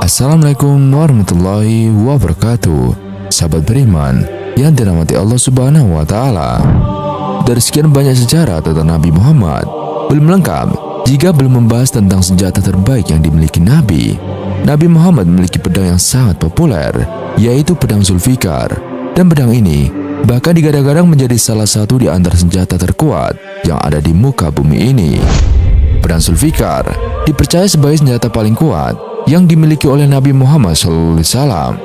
Assalamualaikum warahmatullahi wabarakatuh. Sahabat beriman yang dirahmati Allah Subhanahu wa Ta'ala, dari sekian banyak sejarah tentang Nabi Muhammad, belum lengkap jika belum membahas tentang senjata terbaik yang dimiliki Nabi. Nabi Muhammad memiliki pedang yang sangat populer, yaitu pedang Zulfikar. Dan pedang ini bahkan digadang-gadang menjadi salah satu di antara senjata terkuat yang ada di muka bumi ini. Pedang Zulfikar dipercaya sebagai senjata paling kuat yang dimiliki oleh Nabi Muhammad SAW.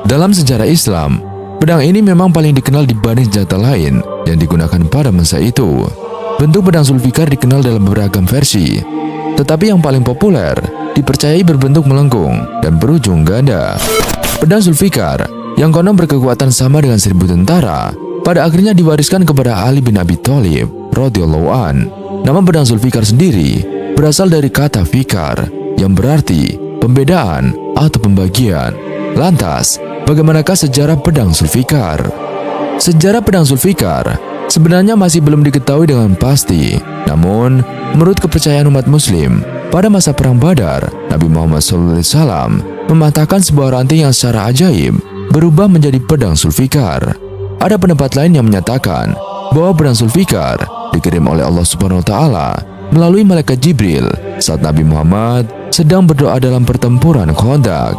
Dalam sejarah Islam, pedang ini memang paling dikenal dibanding senjata lain yang digunakan pada masa itu. Bentuk pedang Zulfikar dikenal dalam beragam versi, tetapi yang paling populer dipercayai berbentuk melengkung dan berujung ganda. Pedang Zulfikar yang konon berkekuatan sama dengan 1000 tentara, pada akhirnya diwariskan kepada Ali bin Abi Thalib radhiyallahu an. Nama pedang Zulfikar sendiri berasal dari kata fikar yang berarti pembedaan atau pembagian. Lantas, bagaimanakah sejarah pedang Zulfikar? Sejarah pedang Zulfikar sebenarnya masih belum diketahui dengan pasti. Namun, menurut kepercayaan umat Muslim, pada masa Perang Badar, Nabi Muhammad SAW mematahkan sebuah ranting yang secara ajaib berubah menjadi pedang Zulfikar. Ada pendapat lain yang menyatakan bahwa pedang Zulfikar dikirim oleh Allah Subhanahu wa Ta'ala melalui malaikat Jibril saat Nabi Muhammad sedang berdoa dalam pertempuran Khandaq.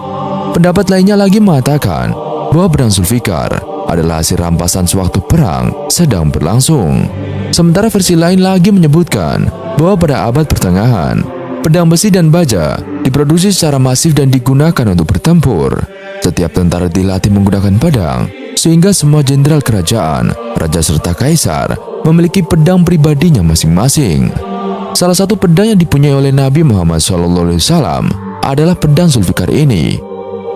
Pendapat lainnya lagi mengatakan bahwa pedang Zulfikar adalah hasil rampasan sewaktu perang sedang berlangsung. Sementara versi lain lagi menyebutkan bahwa pada abad pertengahan, pedang besi dan baja diproduksi secara masif dan digunakan untuk bertempur. Setiap tentara dilatih menggunakan pedang, sehingga semua jenderal kerajaan, raja serta kaisar memiliki pedang pribadinya masing-masing. Salah satu pedang yang dipunyai oleh Nabi Muhammad SAW adalah pedang Zulfikar ini.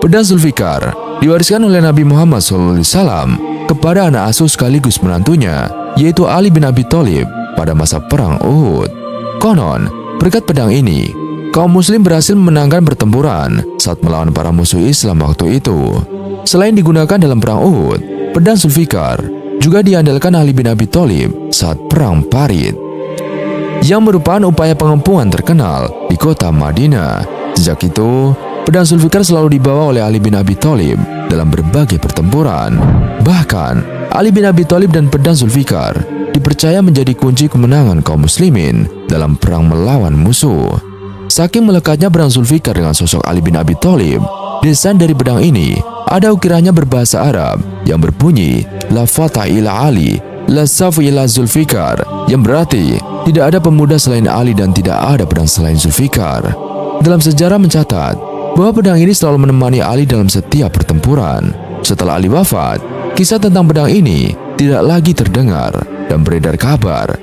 Pedang Zulfikar diwariskan oleh Nabi Muhammad SAW kepada anak asuh sekaligus menantunya, yaitu Ali bin Abi Thalib pada masa perang Uhud. Konon, berkat pedang ini, kaum muslim berhasil memenangkan pertempuran saat melawan para musuh Islam waktu itu. Selain digunakan dalam perang Uhud, pedang Zulfikar juga diandalkan Ali bin Abi Thalib saat perang Parit, yang merupakan upaya pengepungan terkenal di kota Madinah. Sejak itu, pedang Zulfikar selalu dibawa oleh Ali bin Abi Thalib dalam berbagai pertempuran. Bahkan, Ali bin Abi Thalib dan pedang Zulfikar dipercaya menjadi kunci kemenangan kaum muslimin dalam perang melawan musuh. Saking melekatnya pedang Zulfikar dengan sosok Ali bin Abi Thalib, desain dari pedang ini ada ukirannya berbahasa Arab yang berbunyi La Fatah ila Ali, La Safu ila Zulfikar, yang berarti tidak ada pemuda selain Ali dan tidak ada pedang selain Zulfikar. Dalam sejarah mencatat bahwa pedang ini selalu menemani Ali dalam setiap pertempuran. Setelah Ali wafat, kisah tentang pedang ini tidak lagi terdengar dan beredar kabar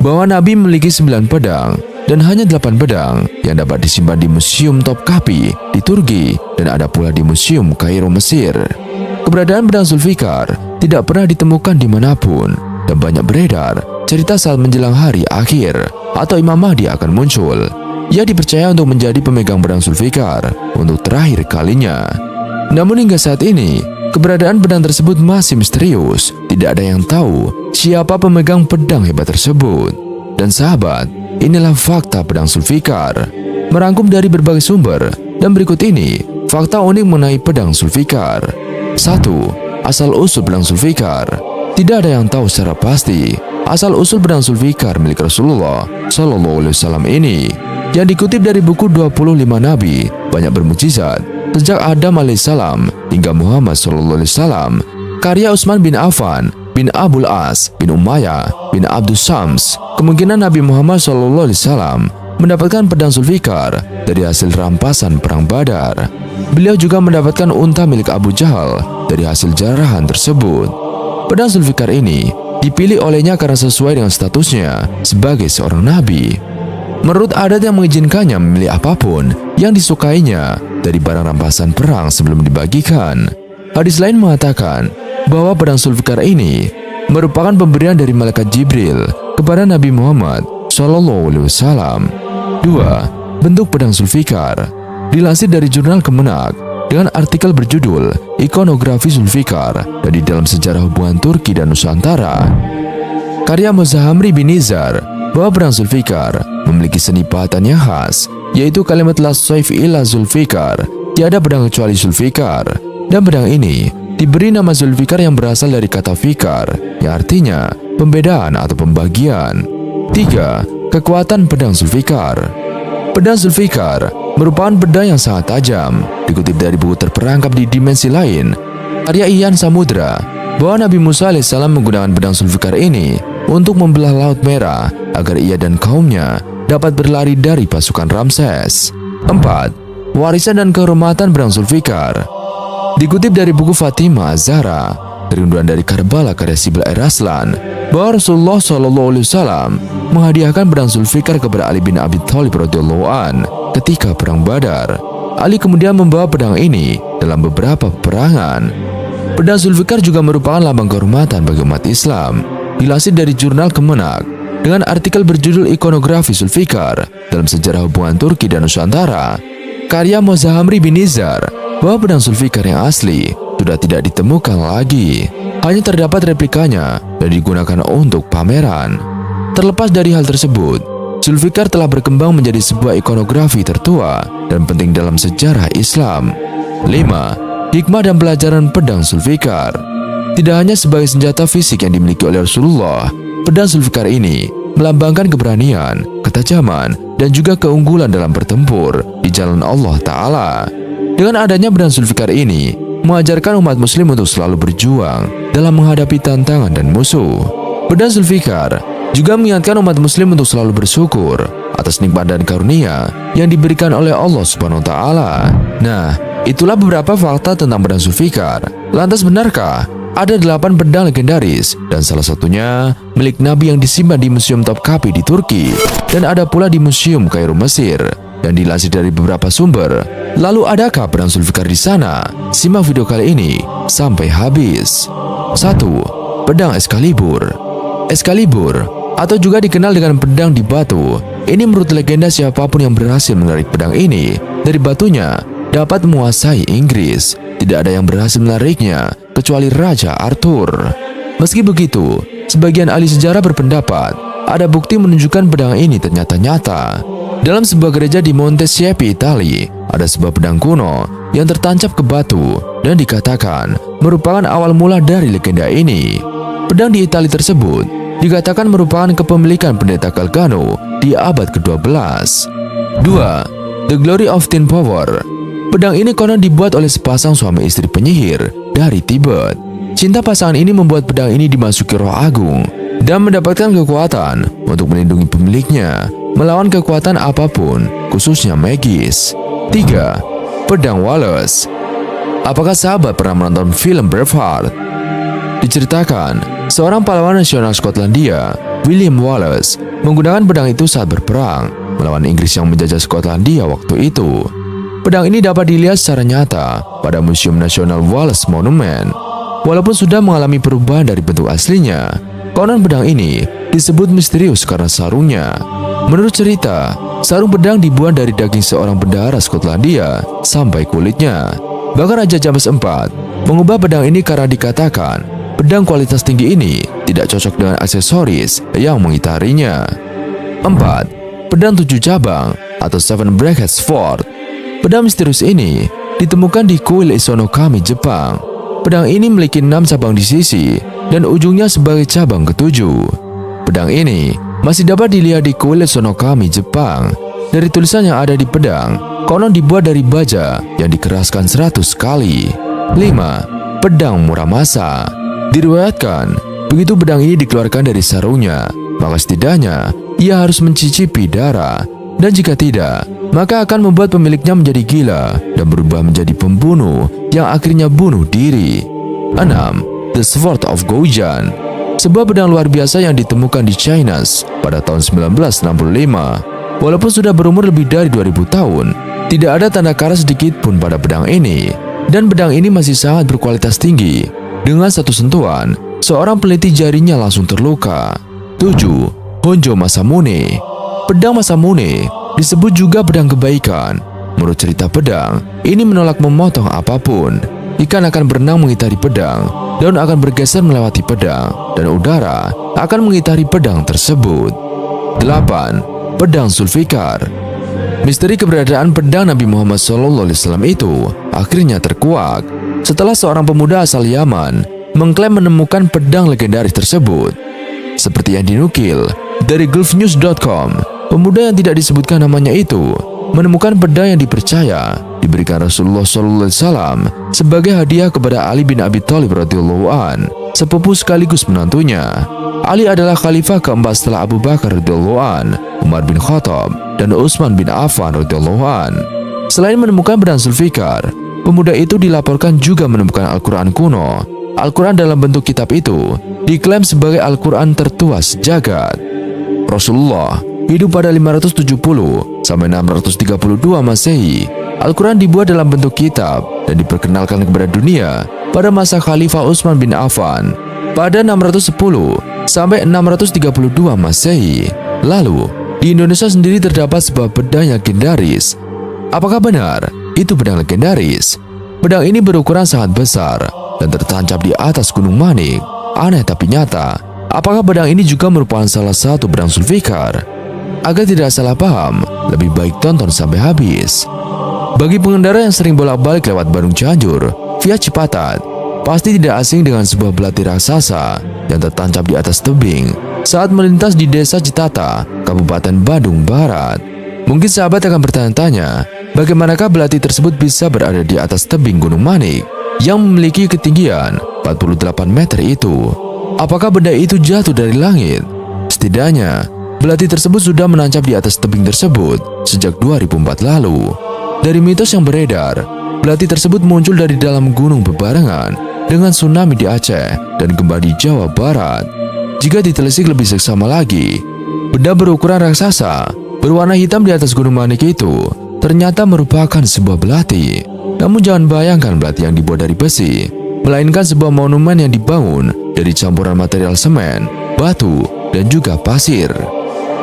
bahwa Nabi memiliki 9 pedang dan hanya 8 pedang yang dapat disimpan di Museum Topkapi di Turki dan ada pula di Museum Kairo, Mesir. Keberadaan pedang Zulfikar tidak pernah ditemukan dimanapun dan banyak beredar cerita saat menjelang hari akhir atau Imam Mahdi akan muncul. Ia dipercaya untuk menjadi pemegang pedang Zulfikar untuk terakhir kalinya. Namun hingga saat ini, keberadaan pedang tersebut masih misterius. Tidak ada yang tahu siapa pemegang pedang hebat tersebut. Dan sahabat, inilah fakta pedang Zulfikar, merangkum dari berbagai sumber. Dan berikut ini fakta unik mengenai pedang Zulfikar. 1. Asal-usul pedang Zulfikar. Tidak ada yang tahu secara pasti asal-usul pedang Zulfikar milik Rasulullah SAW ini, yang dikutip dari buku 25 Nabi Banyak Bermukjizat sejak Adam alaihissalam hingga Muhammad SAW, karya Utsman bin Affan bin Abul As bin Umayyah bin Abdus Syams. Kemungkinan Nabi Muhammad SAW mendapatkan pedang Zulfikar dari hasil rampasan perang Badar. Beliau juga mendapatkan unta milik Abu Jahal dari hasil jarahan tersebut. Pedang Zulfikar ini dipilih olehnya karena sesuai dengan statusnya sebagai seorang nabi. Menurut adat yang mengizinkannya memilih apapun yang disukainya dari barang rampasan perang sebelum dibagikan. Hadis lain mengatakan bahwa pedang Zulfikar ini merupakan pemberian dari malaikat Jibril kepada Nabi Muhammad SAW. 2. Bentuk pedang Zulfikar. Dilansir dari jurnal Kemenak dengan artikel berjudul Ikonografi Zulfikar dan di dalam sejarah hubungan Turki dan Nusantara, karya Mozahamri bin Nizar, bahwa pedang Zulfikar memiliki seni pahatan yang khas, yaitu kalimat La Saif illa Zulfikar, tiada pedang kecuali Zulfikar. Dan pedang ini diberi nama Zulfikar yang berasal dari kata fikar, yang artinya pembedaan atau pembagian. 3. Kekuatan pedang Zulfikar. Pedang Zulfikar merupakan pedang yang sangat tajam. Dikutip dari buku terperangkap di dimensi lain, karya Ian Samudra, bahwa Nabi Musa alaihissalam menggunakan pedang Zulfikar ini untuk membelah Laut Merah agar ia dan kaumnya dapat berlari dari pasukan Ramses. 4. Warisan dan kehormatan pedang Zulfikar. Dikutip dari buku Fatimah Az-Zahra, Kerinduan dari Karbala karya Sibyl Raslan, bahwa Rasulullah SAW menghadiahkan pedang Zulfikar kepada Ali bin Abi Thalib radhiyallahu an ketika perang Badar. Ali kemudian membawa pedang ini dalam beberapa peperangan. Pedang Zulfikar juga merupakan lambang kehormatan bagi umat Islam. Dilansir dari jurnal Kemenak dengan artikel berjudul Ikonografi Zulfikar dalam Sejarah Hubungan Turki dan Nusantara, karya Mozahamri bin Nizar, bahwa pedang Zulfikar yang asli sudah tidak ditemukan lagi. Hanya terdapat replikanya dan digunakan untuk pameran. Terlepas dari hal tersebut, Zulfikar telah berkembang menjadi sebuah ikonografi tertua dan penting dalam sejarah Islam. 5. Hikmah dan pelajaran pedang Zulfikar. Tidak hanya sebagai senjata fisik yang dimiliki oleh Rasulullah, pedang Zulfikar ini melambangkan keberanian, ketajaman, dan juga keunggulan dalam bertempur di jalan Allah Ta'ala. Dengan adanya pedang Zulfikar ini, mengajarkan umat muslim untuk selalu berjuang dalam menghadapi tantangan dan musuh. Pedang Zulfikar juga mengingatkan umat muslim untuk selalu bersyukur atas nikmat dan karunia yang diberikan oleh Allah Subhanahu wa Ta'ala. Nah, itulah beberapa fakta tentang pedang Zulfikar. Lantas benarkah ada 8 pedang legendaris dan salah satunya milik Nabi yang disimpan di Museum Topkapi di Turki dan ada pula di Museum Kairo Mesir yang dilansir dari beberapa sumber? Lalu adakah pedang Zulfikar di sana? Simak video kali ini sampai habis. 1. Pedang Excalibur. Excalibur atau juga dikenal dengan pedang di batu. Ini menurut legenda siapapun yang berhasil menarik pedang ini dari batunya dapat menguasai Inggris. Tidak ada yang berhasil menariknya kecuali Raja Arthur. Meski begitu, sebagian ahli sejarah berpendapat ada bukti menunjukkan pedang ini ternyata nyata. Dalam sebuah gereja di Monte Siepi, Italia, ada sebuah pedang kuno yang tertancap ke batu dan dikatakan merupakan awal mula dari legenda ini. Pedang di Italia tersebut dikatakan merupakan kepemilikan pendeta Galgano di abad ke-12. 2. The Glory of Tin Power. Pedang ini konon dibuat oleh sepasang suami istri penyihir dari Tibet. Cinta pasangan ini membuat pedang ini dimasuki roh agung dan mendapatkan kekuatan untuk melindungi pemiliknya melawan kekuatan apapun, khususnya magis. 3. Pedang Wallace. Apakah sahabat pernah menonton film Braveheart? Diceritakan, seorang pahlawan nasional Skotlandia, William Wallace, menggunakan pedang itu saat berperang melawan Inggris yang menjajah Skotlandia waktu itu. Pedang ini dapat dilihat secara nyata pada Museum Nasional Wallace Monument. Walaupun sudah mengalami perubahan dari bentuk aslinya, konon pedang ini disebut misterius karena sarungnya. Menurut cerita, sarung pedang dibuat dari daging seorang bendahara Skotlandia sampai kulitnya. Bahkan Raja James IV mengubah pedang ini karena dikatakan pedang kualitas tinggi ini tidak cocok dengan aksesoris yang mengitarinya. 4. Pedang 7 cabang atau Seven Bracket Sword. Pedang misterius ini ditemukan di kuil Isonokami, Jepang. Pedang ini memiliki 6 cabang di sisi dan ujungnya sebagai cabang ke-7. Pedang ini masih dapat dilihat di kuil Isonokami, Jepang. Dari tulisan yang ada di pedang, konon dibuat dari baja yang dikeraskan 100 kali. 5. Pedang Muramasa. Diriwayatkan, begitu pedang ini dikeluarkan dari sarungnya, maka setidaknya ia harus mencicipi darah. Dan jika tidak, maka akan membuat pemiliknya menjadi gila dan berubah menjadi pembunuh yang akhirnya bunuh diri. 6. The Sword of Gojan. Sebuah pedang luar biasa yang ditemukan di Chinas pada tahun 1965. Walaupun sudah berumur lebih dari 2000 tahun, tidak ada tanda karat sedikit pun pada pedang ini. Dan pedang ini masih sangat berkualitas tinggi. Dengan satu sentuhan, seorang peneliti jarinya langsung terluka. 7. Honjo Masamune. Pedang Masamune disebut juga pedang kebaikan. Menurut cerita pedang, ini menolak memotong apapun. Ikan akan berenang mengitari pedang, daun akan bergeser melewati pedang, dan udara akan mengitari pedang tersebut. 8. Pedang Zulfikar. Misteri keberadaan pedang Nabi Muhammad SAW itu akhirnya terkuak setelah seorang pemuda asal Yaman mengklaim menemukan pedang legendaris tersebut. Seperti yang dinukil dari gulfnews.com, pemuda yang tidak disebutkan namanya itu menemukan pedang yang dipercaya diberikan Rasulullah SAW sebagai hadiah kepada Ali bin Abi Thalib radhiyallahu an, sepupu sekaligus menantunya. Ali adalah khalifah keempat setelah Abu Bakar radhiyallahu an, Umar bin Khattab, dan Utsman bin Affan radhiyallahu an. Selain menemukan pedang Zulfikar, pemuda itu dilaporkan juga menemukan Al-Quran kuno. Al-Quran dalam bentuk kitab itu diklaim sebagai Al-Quran tertua sejagat. Rasulullah hidup pada 570 sampai 632 Masehi. Al-Quran dibuat dalam bentuk kitab dan diperkenalkan kepada dunia pada masa Khalifah Utsman bin Affan pada 610 sampai 632 Masehi. Lalu, di Indonesia sendiri terdapat sebuah pedang yang legendaris. Apakah benar itu pedang legendaris? Pedang ini berukuran sangat besar dan tertancap di atas Gunung Manik. Aneh tapi nyata, apakah pedang ini juga merupakan salah satu pedang Zulfikar? Agar tidak salah paham, lebih baik tonton sampai habis. Bagi pengendara yang sering bolak-balik lewat Bandung Cianjur via Cipatat, pasti tidak asing dengan sebuah belati raksasa yang tertancap di atas tebing saat melintas di Desa Citata, Kabupaten Bandung Barat. Mungkin sahabat akan bertanya-tanya, bagaimanakah belati tersebut bisa berada di atas tebing Gunung Manik yang memiliki ketinggian 48 meter itu? Apakah benda itu jatuh dari langit? Setidaknya, belati tersebut sudah menancap di atas tebing tersebut sejak 2004 lalu. Dari mitos yang beredar, belati tersebut muncul dari dalam gunung bebarengan dengan tsunami di Aceh dan gempa di Jawa Barat. Jika ditelisik lebih seksama lagi, benda berukuran raksasa berwarna hitam di atas Gunung Manik itu ternyata merupakan sebuah belati. Namun jangan bayangkan belati yang dibuat dari besi, melainkan sebuah monumen yang dibangun dari campuran material semen, batu, dan juga pasir.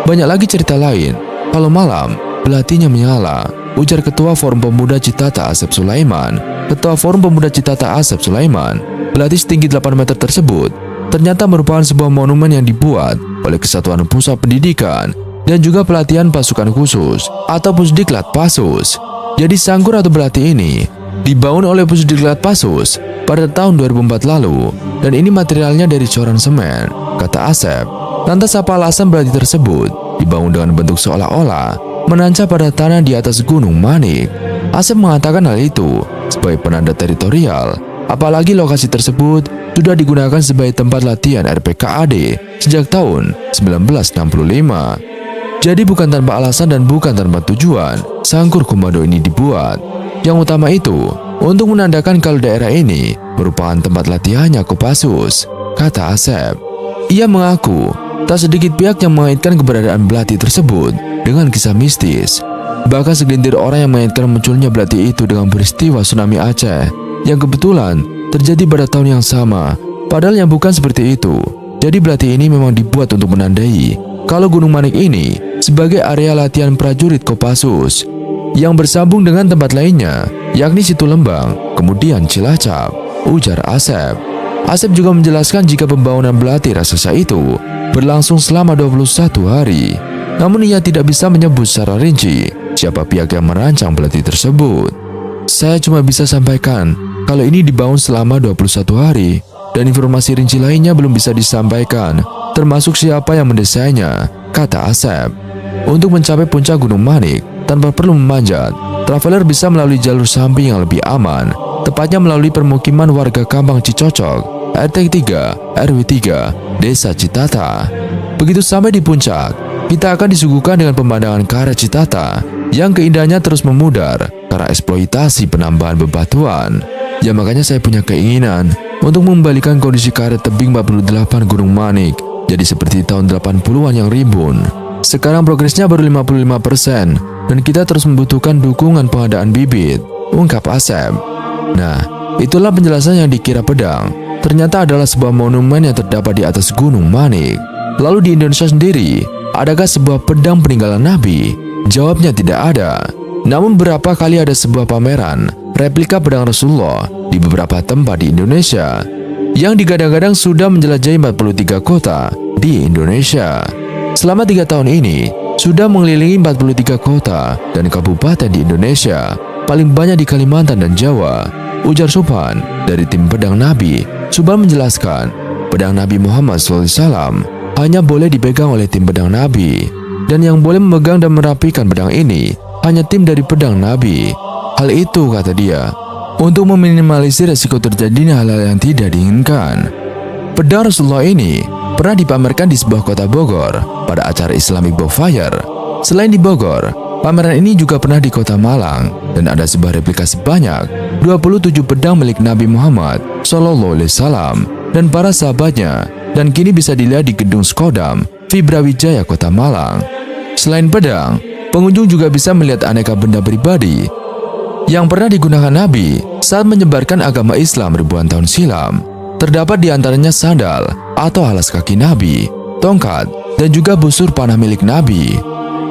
Banyak lagi cerita lain. Kalau malam, belatinya menyala, ujar Ketua Forum Pemuda Citata Asep Sulaiman. Ketua Forum Pemuda Citata Asep Sulaiman, belati setinggi 8 meter tersebut ternyata merupakan sebuah monumen yang dibuat oleh Kesatuan Pusat Pendidikan dan juga Pelatihan Pasukan Khusus atau Pusdiklat Pasus. Jadi sangkur atau belati ini dibangun oleh Pusdiklat Pasus pada tahun 2004 lalu dan ini materialnya dari coran semen, kata Asep. Lantas apa alasan belati tersebut dibangun dengan bentuk seolah-olah menancap pada tanah di atas Gunung Manik? Asep mengatakan hal itu sebagai penanda teritorial, apalagi lokasi tersebut sudah digunakan sebagai tempat latihan RPKAD sejak tahun 1965. Jadi bukan tanpa alasan dan bukan tanpa tujuan sangkur komando ini dibuat. Yang utama itu untuk menandakan kalau daerah ini merupakan tempat latihannya Kopassus, kata Asep. Ia mengaku tak sedikit pihak yang mengaitkan keberadaan belati tersebut dengan kisah mistis. Bahkan segelintir orang yang mengaitkan munculnya belati itu dengan peristiwa tsunami Aceh yang kebetulan terjadi pada tahun yang sama. Padahal yang bukan seperti itu. Jadi belati ini memang dibuat untuk menandai kalau Gunung Manik ini sebagai area latihan prajurit Kopassus yang bersambung dengan tempat lainnya, yakni Situ Lembang, kemudian Cilacap, ujar Asep. Asep juga menjelaskan jika pembangunan belati raksasa itu berlangsung selama 21 hari. Namun ia tidak bisa menyebut secara rinci siapa pihak yang merancang belati tersebut. Saya cuma bisa sampaikan kalau ini dibangun selama 21 hari dan informasi rinci lainnya belum bisa disampaikan, termasuk siapa yang mendesainnya, kata Asep. Untuk mencapai puncak Gunung Manik tanpa perlu memanjat, traveler bisa melalui jalur samping yang lebih aman, tepatnya melalui permukiman warga Kampang Cicocok, RT 3, RW 3, Desa Citata. Begitu sampai di puncak, kita akan disuguhkan dengan pemandangan karet Citata yang keindahannya terus memudar karena eksploitasi penambahan bebatuan. Ya makanya saya punya keinginan untuk membalikan kondisi karet tebing 48 Gunung Manik jadi seperti tahun 80-an yang rimbun. Sekarang progresnya baru 55% dan kita terus membutuhkan dukungan pengadaan bibit, ungkap Asep. Nah, itulah penjelasan yang dikira pedang ternyata adalah sebuah monumen yang terdapat di atas Gunung Manik. Lalu di Indonesia sendiri, adakah sebuah pedang peninggalan Nabi? Jawabnya tidak ada. Namun berapa kali ada sebuah pameran replika pedang Rasulullah di beberapa tempat di Indonesia yang digadang-gadang sudah menjelajahi 43 kota di Indonesia. Selama 3 tahun ini, sudah mengelilingi 43 kota dan kabupaten di Indonesia, paling banyak di Kalimantan dan Jawa. Ujar Subhan dari tim pedang Nabi. Subhan menjelaskan, pedang Nabi Muhammad SAW hanya boleh dipegang oleh tim pedang Nabi, dan yang boleh memegang dan merapikan pedang ini hanya tim dari pedang Nabi. Hal itu, kata dia, untuk meminimalisir resiko terjadinya hal-hal yang tidak diinginkan. Pedang Rasulullah ini pernah dipamerkan di sebuah kota Bogor pada acara Islamic Bonfire. Selain di Bogor, pameran ini juga pernah di kota Malang, dan ada sebuah replika sebanyak 27 pedang milik Nabi Muhammad SAW dan para sahabatnya, dan kini bisa dilihat di gedung Skodam Fibra Wijaya Kota Malang. Selain pedang, pengunjung juga bisa melihat aneka benda pribadi yang pernah digunakan Nabi saat menyebarkan agama Islam ribuan tahun silam. Terdapat di antaranya sandal atau alas kaki Nabi, tongkat, dan juga busur panah milik Nabi.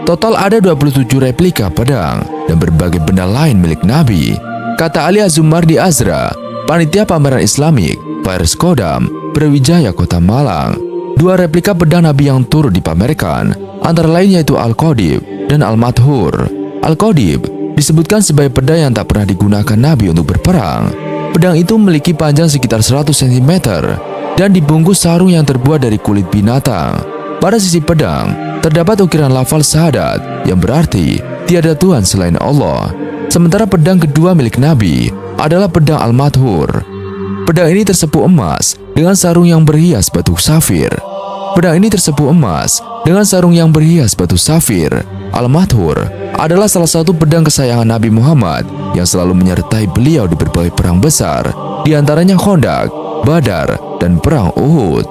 Total ada 27 replika pedang dan berbagai benda lain milik Nabi, kata Ali Azumardi Azra, panitia pameran Islamik Fire Skodam Brawijaya Kota Malang. 2 replika pedang Nabi yang turut dipamerkan antara lain yaitu Al-Qadib dan Al-Madhur. Al-Qadib disebutkan sebagai pedang yang tak pernah digunakan Nabi untuk berperang. Pedang itu memiliki panjang sekitar 100 cm dan dibungkus sarung yang terbuat dari kulit binatang. Pada sisi pedang, terdapat ukiran lafal syahadat yang berarti tiada Tuhan selain Allah. Sementara pedang kedua milik Nabi adalah pedang Al-Madhur. Pedang ini tersepuh emas dengan sarung yang berhias batu safir. Pedang ini tersepuh emas dengan sarung yang berhias batu safir. Al-Madhur adalah salah satu pedang kesayangan Nabi Muhammad yang selalu menyertai beliau di berbagai perang besar, di antaranya Khandaq, Badar, dan Perang Uhud.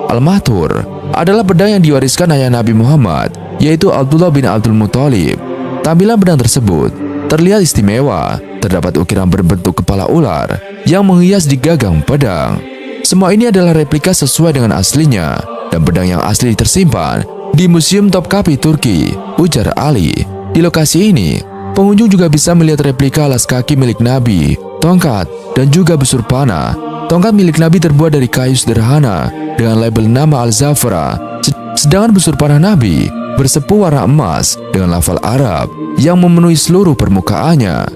Al-Madhur adalah pedang yang diwariskan ayah Nabi Muhammad, yaitu Abdullah bin Abdul Muthalib. Tampilan pedang tersebut terlihat istimewa, terdapat ukiran berbentuk kepala ular yang menghias di gagang pedang. Semua ini adalah replika sesuai dengan aslinya, dan pedang yang asli tersimpan di Museum Topkapi Turki, ujar Ali. Di lokasi ini, pengunjung juga bisa melihat replika alas kaki milik Nabi, tongkat, dan juga busur panah. Tongkat milik Nabi terbuat dari kayu sederhana dengan label nama Al-Zafra, sedangkan busur panah Nabi bersepuh warna emas dengan lafal Arab yang memenuhi seluruh permukaannya.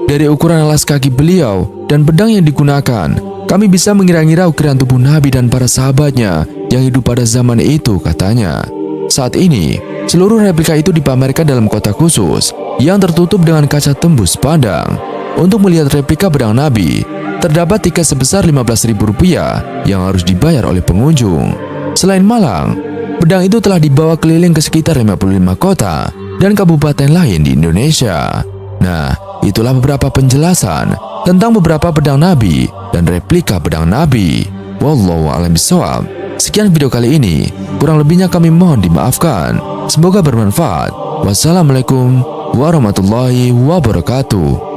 Dari ukuran alas kaki beliau dan pedang yang digunakan, kami bisa mengira-ngira ukiran tubuh Nabi dan para sahabatnya yang hidup pada zaman itu, katanya. Saat ini, seluruh replika itu dipamerkan dalam kotak khusus yang tertutup dengan kaca tembus pandang. Untuk melihat replika pedang Nabi, terdapat tiket sebesar Rp15.000 yang harus dibayar oleh pengunjung. Selain Malang, pedang itu telah dibawa keliling ke sekitar 55 kota dan kabupaten lain di Indonesia. Nah, itulah beberapa penjelasan tentang beberapa pedang Nabi dan replika pedang Nabi. Wallahu a'lam bishawab. Sekian video kali ini, kurang lebihnya kami mohon dimaafkan. Semoga bermanfaat. Wassalamualaikum warahmatullahi wabarakatuh.